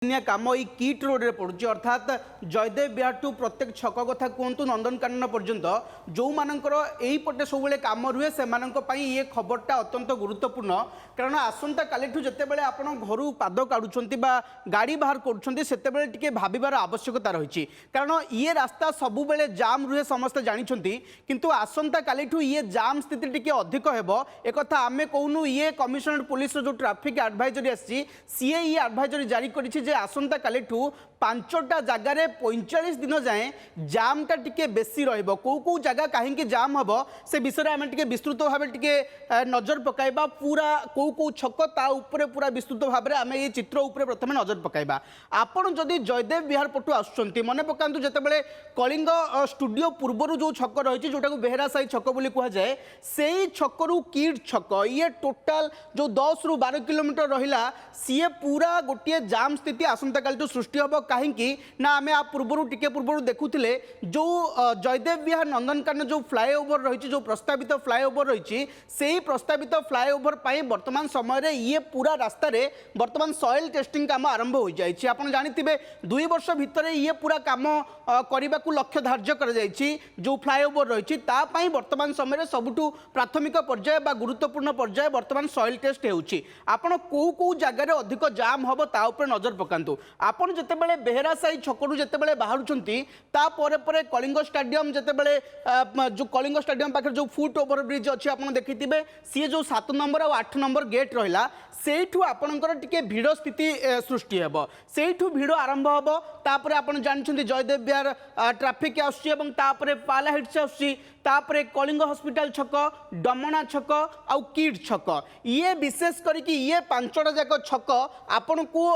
काम ये kit road रे पड़ुଛି अर्थात जयदेव विहार टू प्रत्येक छक कथा कहतु नंदनकानन पर्यंत जो मानकर यही पटे सब काम रुहे से ये खबरटा अत्यंत गुरुत्वपूर्ण कारण आसंता काली जिते बड़े आप घर पाद काढ़ुंट गाड़ी बाहर करते भाबार आवश्यकता रही कारण ये रास्ता सब बेले जाम रुहे समस्ते जानते किंतु आसंता काली ये जाम स्थिति टी अधिक हो एक आम कहूँ ये कमिशनरेट पुलिस जो ट्राफिक एडवाइजरी आसी सी ये एडवाइजरी जारी कर आसंता काली 5टा जगार 45 दिन जाए जामटा टिके बेसी रहिबो को जगह कहीं जाम हम से विषय में आम टे विस्तृत भाव टे नजर पकाइबा पूरा को छक ता उपरे पूरा विस्तृत भाव में आम ये चित्र उपरे प्रथम नजर पकाइबा आपण जदि जयदेव विहार पटु आसुंच मन पकातु जितेबाला कलिंग स्टूडियो पूर्वर जो छक रही जोटा को बेहरा साई छक बोली कहुए से छकरू किड छक ये टोटाल जो 10 ରୁ 12 किलोमीटर रहा सी पूरा गोटे जाम स्थिति आसंता काली सृष्टि हम कहीं ना आम आ पूर्वर टिके पूर्वर देखुले जो जयदेव विहार नंदनकानन जो फ्लाईओवर रही जो प्रस्तावित फ्लाईओवर रही से प्रस्तावित फ्लाईओवर वर्तमान समय ये पूरा रास्ता रे वर्तमान सॉइल टेस्टिंग काम आरंभ हो जाए आप जानते 2 वर्ष भितर ये पूरा काम करने को लक्ष्य धार्य कर जो फ्लाईओवर रही वर्तमान समय सबुठु प्राथमिक पर्याय बा गुरुत्वपूर्ण पर्याय वर्तमान सॉइल टेस्ट होपण कौ जगार अधिक जाम हम ता नजर पकातु आपड़ जितेबाला बेहरा साई छकू जितेबाला बाहर कलिंग स्टाडियम जितेबाला जो कलिंग स्टाडियम पाखे जो फुट ओवर ब्रिज अच्छी आप देखिए सी जो 7 नंबर और 8 नंबर गेट रहा सेठू आपणकर टिके भिड़ स्थिति सृष्टि हेब सेठू भिड़ आरंभ हम तापर आप जानते जयदेव विहार ट्राफिक आसपर पाला हिट्स आसपर कलिंग हॉस्पिटल छक डमणा छक आउ किड छक ये विशेष करके ये 5टा जाक छक आपण को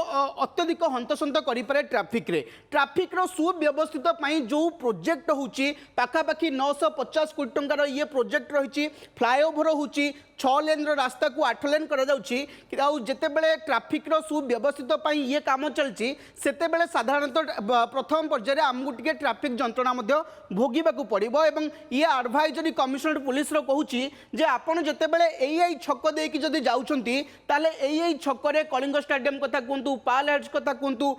अत्यधिक हंतसंत करे ट्राफिक रो सुव्यवस्थित जो प्रोजेक्ट होची पाखापाखि 950 कोटी टंकार ये प्रोजेक्ट रही फ्लाईओवर होची 6 लेन रास्ता को 8 लेन जितेबाला ट्राफिक रो सुव्यवस्थित ये काम चलती सेतेबेले साधारणतः प्रथम पर्यायर आमको टिके ट्राफिक जंत्रणा भोगवाक पड़ो ये एडवाइजरी कमिशनरेट पुलिस रो कहूची जे आपण जितेबाला यही छक देकी जदि जाउछंती ताले यही छकरे कलिंग स्टाडियम कथा कहतु पाल हेड्स कथा कहतु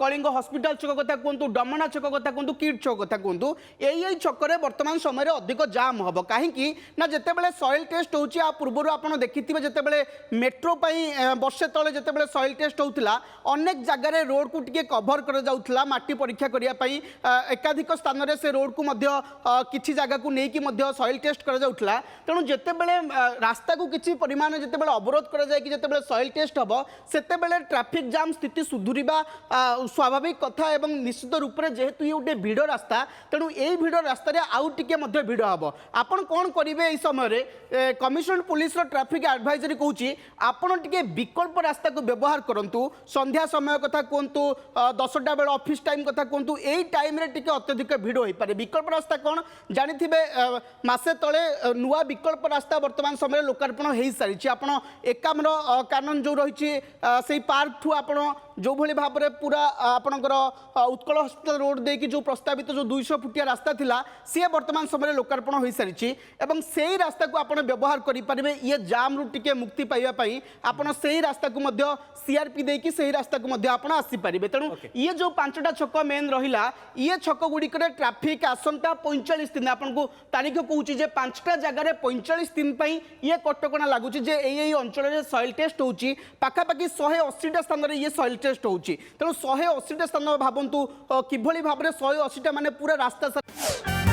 कलिंग हॉस्पिटल छक कथा कहतु डमणा छक कथा कहतु किड छक कथा कहतु यही छकरे वर्तमान समय अधिक जाम हम कहीं ना जितेबाला सॉइल टेस्ट होची आ पूर्व आप देखिए जितेबाला मेट्रो वर्षे तले जितेबाला सॉइल टेस्ट होता अनेक जगार रोड को टिके कभर कर जाउथला माटी परीक्षा करने एकाधिक स्थान में से रोड को किसी जगह को लेकिन सॉइल टेस्ट कर जाउथला तेणु जितेबाला रास्ता को किसी परिमाण जितेबाला अवरोध कर जाए जितेबाला सॉइल टेस्ट हम सेतेबाला ट्रैफिक जाम स्थिति सुधुरिबा स्वाभाविक कथा एवं निश्चित रूप से जेहेतु ये गोटे भिड़ रास्ता तेणु यही भिड़ रास्तार आउ टिके भिड़ हम आपड़ कौन करेंगे ये समय कमिशनरेट पुलिस ट्रैफिक एडवाइजरी कहूँ आपड़ टिके विकल्प रास्ता को व्यवहार करूँ संध्या समय कथा कहतु 10टा बेल ऑफिस टाइम कथा कहतु यही टाइम रे टिके अत्यधिक भिड़ हो पारे विकल्प रास्ता कौन जानी मासे तले नुआ विकल्प रास्ता वर्तमान समय लोकार्पण हो सारी आप 51 कानन जो रही से पार्क ठू आप जो भली भाव में पूरा आपणकर उत्कल हॉस्पिटल रोड देकी जो प्रस्तावित जो 200 फुटिया रास्ता थिला सी वर्तमान समय लोकार्पण हो सारी से ही रास्ता को आप व्यवहार करेंगे ये जाम रु टिके मुक्ति पाइबापी आपड़ से ही रास्ता को सीआरपी देकी से ही रास्ता को आप आसीपारे तेणु ये जो 5टा छक मेन रहा ये छक गुड़िक ट्राफिक आसंता 45 दिन आपको तारीख कहूँ 5टा जगार 45 दिन ये कटकणा लगुच यही अंचल सॉइल टेस्ट होची पाखापाखि 180टा स्थान में ये सॉइल टेस्ट होची तेणु 180टा स्थान भावतु किभली भाव में 180टा माने पूरा रास्ता